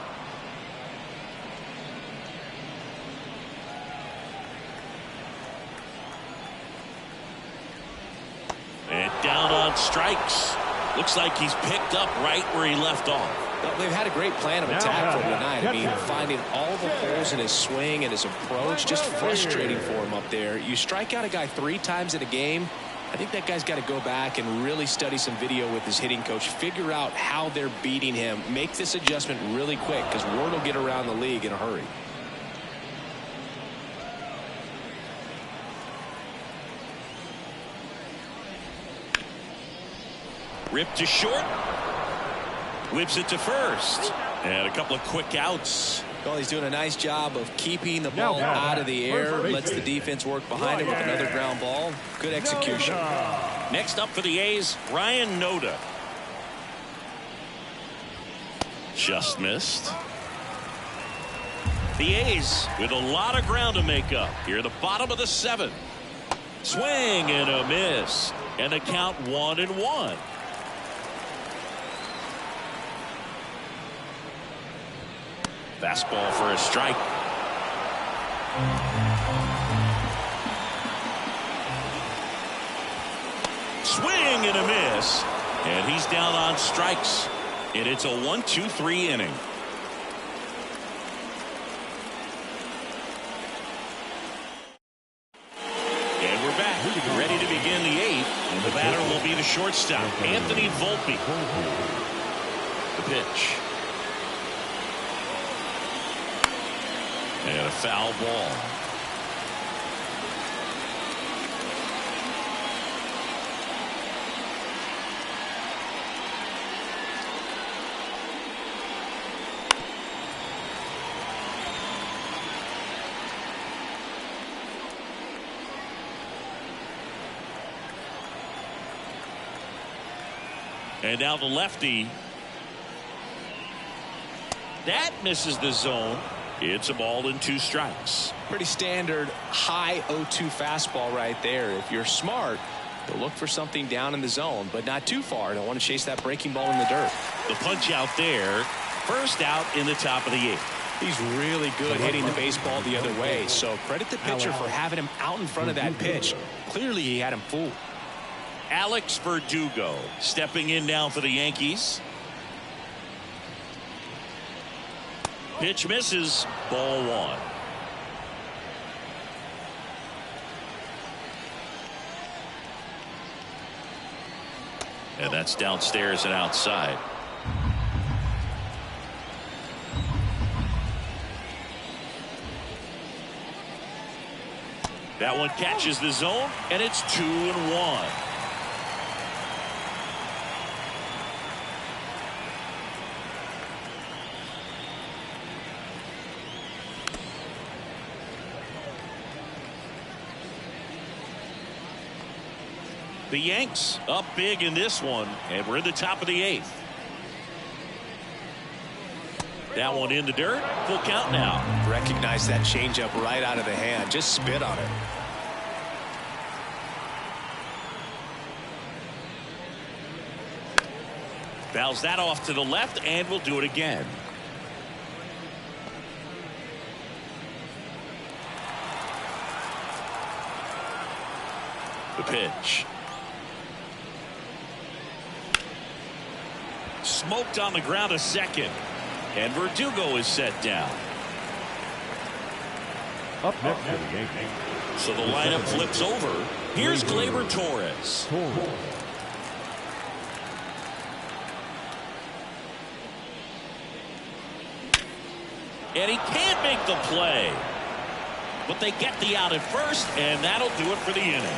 And down on strikes. Looks like he's picked up right where he left off. Well, they've had a great plan of attack for him tonight. I mean, finding all the holes in his swing and his approach, just frustrating for him up there. You strike out a guy 3 times in a game, I think that guy's got to go back and really study some video with his hitting coach, figure out how they're beating him, make this adjustment really quick, because word will get around the league in a hurry. Ripped to short. Whips it to first. And a couple of quick outs. Well, he's doing a nice job of keeping the ball out of the air. Lets the defense work behind him with another ground ball. Good execution. Next up for the A's, Ryan Noda. Just missed. The A's with a lot of ground to make up here at the bottom of the 7th. Swing and a miss. And a count 1-1. Fastball for a strike. Swing and a miss. And he's down on strikes. And it's a 1-2-3 inning. And we're back. Ready to begin the 8th. And the batter will be the shortstop, Anthony Volpe. The pitch. And a foul ball. And now the lefty. That misses the zone. It's a ball and 2 strikes. Pretty standard high 0-2 fastball right there. If you're smart, you'll look for something down in the zone, but not too far. Don't want to chase that breaking ball in the dirt. The punch out there. First out in the top of the 8th. He's really good hitting the baseball the other way, so credit the pitcher for having him out in front of that pitch. Clearly he had him fooled. Alex Verdugo stepping in now for the Yankees. Pitch misses. Ball 1. And that's downstairs and outside. That one catches the zone, and it's 2-1. The Yanks up big in this one, and we're in the top of the 8th. That one in the dirt. Full count now. Recognize that changeup right out of the hand. Just spit on it. Fouls that off to the left, and we'll do it again. The pitch. Smoked on the ground a second. And Verdugo is set down. Up next to the Yankees. So the lineup flips over. Here's Gleyber Torres. And he can't make the play. But they get the out at first, and that'll do it for the inning.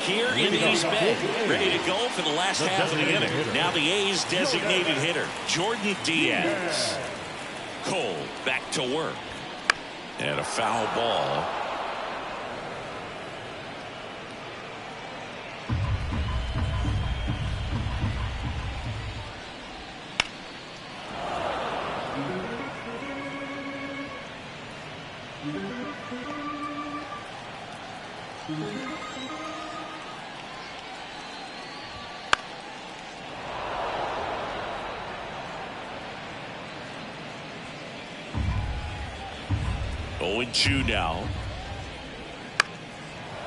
Here in East Bay, ready to go for the last half of the inning. Now the A's designated hitter, Jordan Diaz. Cole back to work. And a foul ball. And 2 now.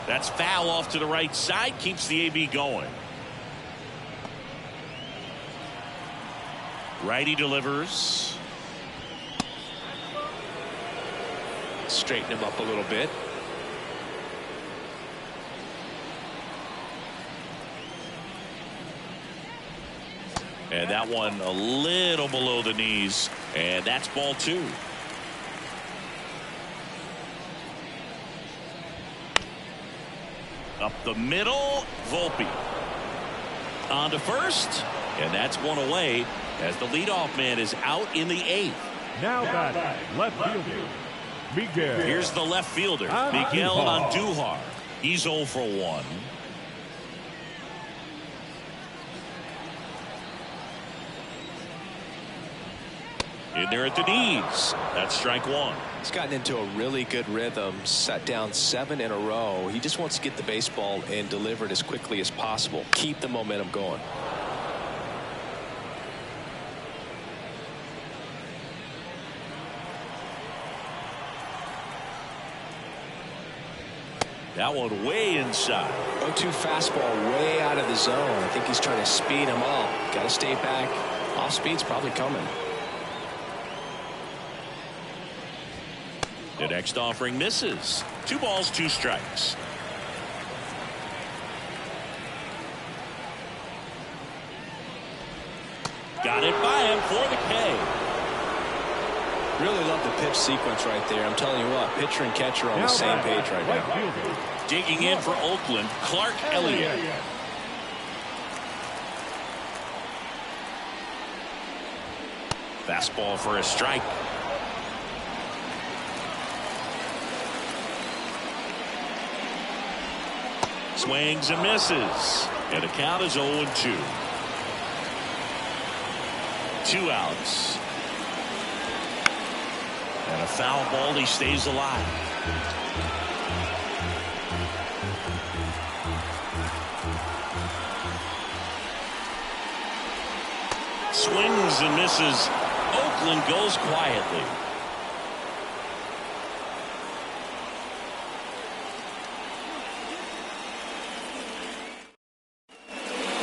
That's foul off to the right side. Keeps the AB going. Righty delivers. Straighten him up a little bit. And that one a little below the knees. And that's ball 2. Up the middle, Volpe. On to first, and that's one away as the leadoff man is out in the 8th. Now batting, left fielder, Miguel. Here's the left fielder, Miguel Andujar. He's 0 for 1. In there at the knees. That's strike 1. He's gotten into a really good rhythm, set down 7 in a row. He just wants to get the baseball and deliver it as quickly as possible. Keep the momentum going. That one way inside. 0-2 fastball way out of the zone. I think he's trying to speed him up. Got to stay back. Off speed's probably coming. The next offering misses. 2 balls, 2 strikes. Got it by him for the K. Really love the pitch sequence right there. I'm telling you what, pitcher and catcher on the same page right now. Digging in for Oakland, Clark Elliott. Fastball for a strike. Swings and misses. And the count is 0-2. 2 outs. And a foul ball. He stays alive. Swings and misses. Oakland goes quietly.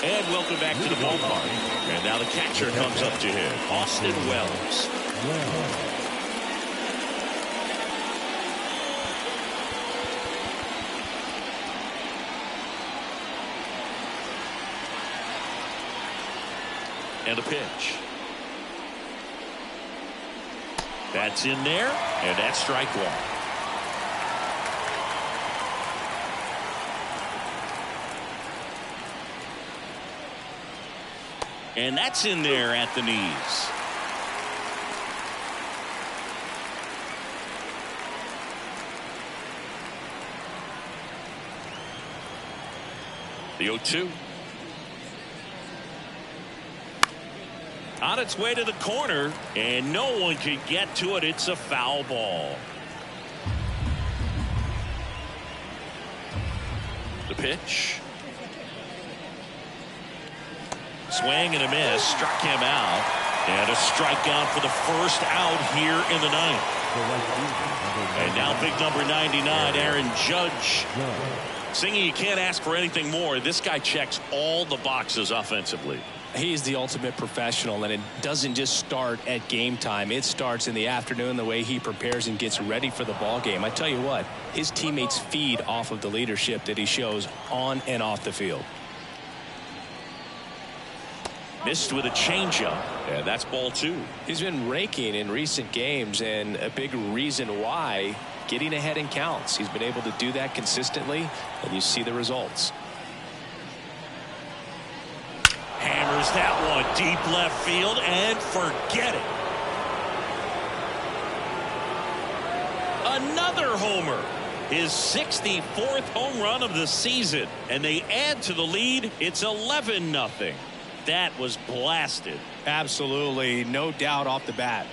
And welcome back to the ballpark. And now the catcher comes up to hit. Austin Wells. And a pitch. That's in there, and that's strike one. And that's in there at the knees. The 0-2. On its way to the corner, and no one can get to it. It's a foul ball. The pitch. Swing and a miss. Struck him out. And a strikeout for the first out here in the ninth. And now big number 99, Aaron Judge. Singing, you can't ask for anything more. This guy checks all the boxes offensively. He's the ultimate professional, and it doesn't just start at game time. It starts in the afternoon, the way he prepares and gets ready for the ball game. I tell you what, his teammates feed off of the leadership that he shows on and off the field. Missed with a changeup, and that's ball 2. He's been raking in recent games, and a big reason why, getting ahead in counts. He's been able to do that consistently, and you see the results. Hammers that one deep left field, and forget it. Another homer. His 64th home run of the season, and they add to the lead. It's 11-0. That was blasted. Absolutely, no doubt off the bat.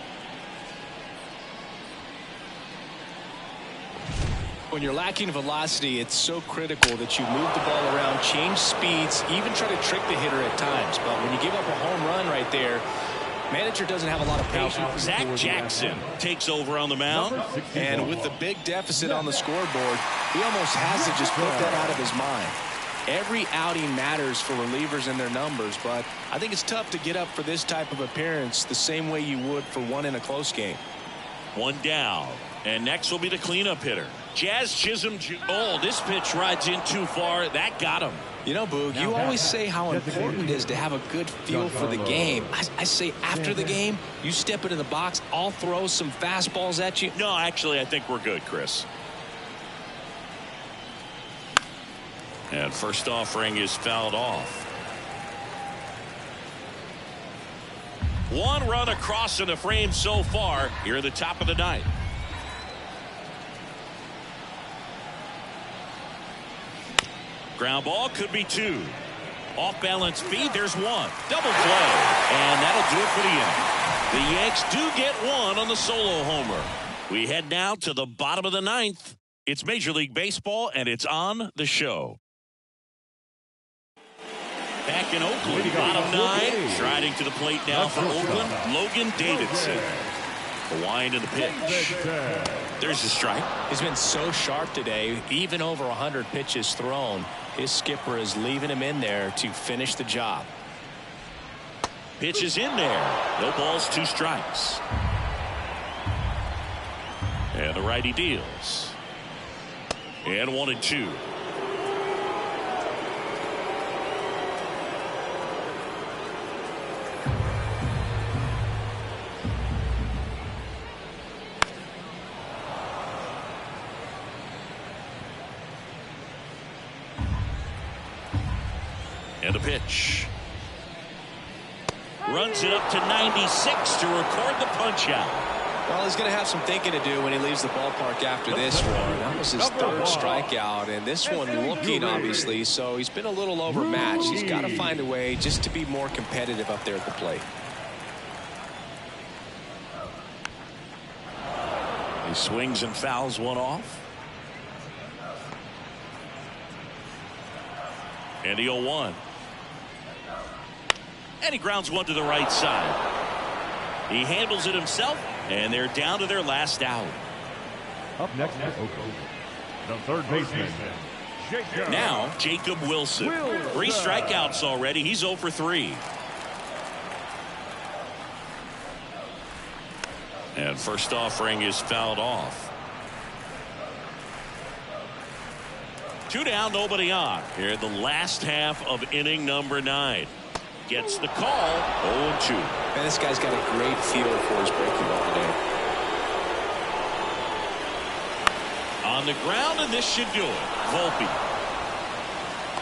When you're lacking velocity, it's so critical that you move the ball around, change speeds, even try to trick the hitter at times. But when you give up a home run right there, manager doesn't have a lot of patience. Zach Jackson takes over on the mound. And with the big deficit on the scoreboard, he almost has to just put that out of his mind. Every outing matters for relievers and their numbers, but I think it's tough to get up for this type of appearance the same way you would for one in a close game. One down. And next will be the cleanup hitter, Jazz Chisholm. Oh, this pitch rides in too far. That got him. You know, Boog, you always say how important it is to have a good feel for the game. I say after the game, you step into the box, I'll throw some fastballs at you. No, actually, I think we're good, Chris. And first offering is fouled off. One run across in the frame so far here at the top of the ninth. Ground ball, could be 2. Off balance feed, there's 1. Double play, and that'll do it for the inning. The Yanks do get 1 on the solo homer. We head now to the bottom of the ninth. It's Major League Baseball, and it's on the show. Back in Oakland, bottom 9, striding to the plate now for Oakland, Logan Davidson. The wind of the pitch. There's the strike. He's been so sharp today, even over 100 pitches thrown. His skipper is leaving him in there to finish the job. Pitch is in there. No balls, 2 strikes. And the righty deals. And 1-2. And a pitch. Runs it up to 96 to record the punch out. Well, he's going to have some thinking to do when he leaves the ballpark after this one. That was his third strikeout, and this one looking, obviously, so he's been a little overmatched. He's got to find a way just to be more competitive up there at the plate. He swings and fouls one off. And the 0-1. And he grounds one to the right side. He handles it himself, and they're down to their last out. Up next for Oakland, the third baseman, Jacob. Now, Jacob Wilson. 3 strikeouts already. He's 0 for 3. And first offering is fouled off. 2 down, nobody on. Here in the last half of inning number 9. Gets the call, 0-2. Man, this guy's got a great feel for his breaking ball today. On the ground, and this should do it. Volpe.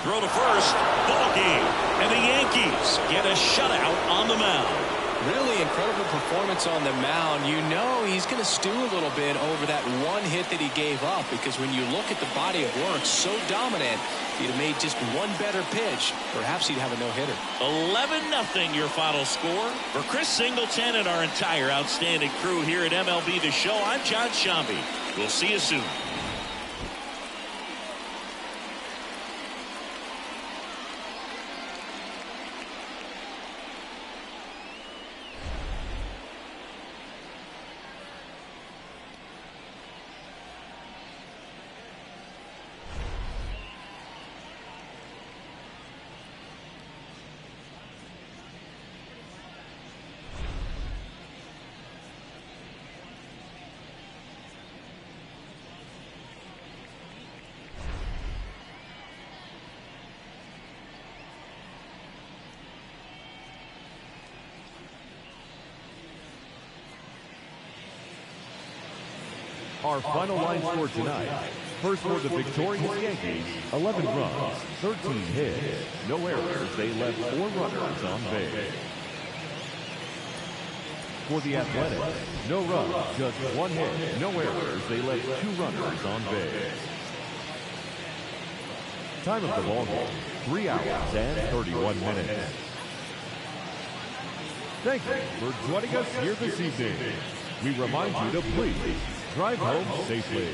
Throw to first. Ball game. And the Yankees get a shutout on the mound. Really incredible performance on the mound. You know he's going to stew a little bit over that one hit that he gave up, because when you look at the body of work, so dominant, if he'd have made just one better pitch, perhaps he'd have a no-hitter. 11-0 your final score. For Chris Singleton and our entire outstanding crew here at MLB The Show, I'm John Shambi. We'll see you soon. Our final line score tonight. First for the victorious Yankees, 11 runs, 13 hits, no errors. They left 4 runners on base. For the Athletics, no runs, just 1 hit, no errors. They left 2 runners on base. Time of the ball game, 3 hours and 31 minutes. Thank you for joining us here this evening. We remind you to please drive home safely.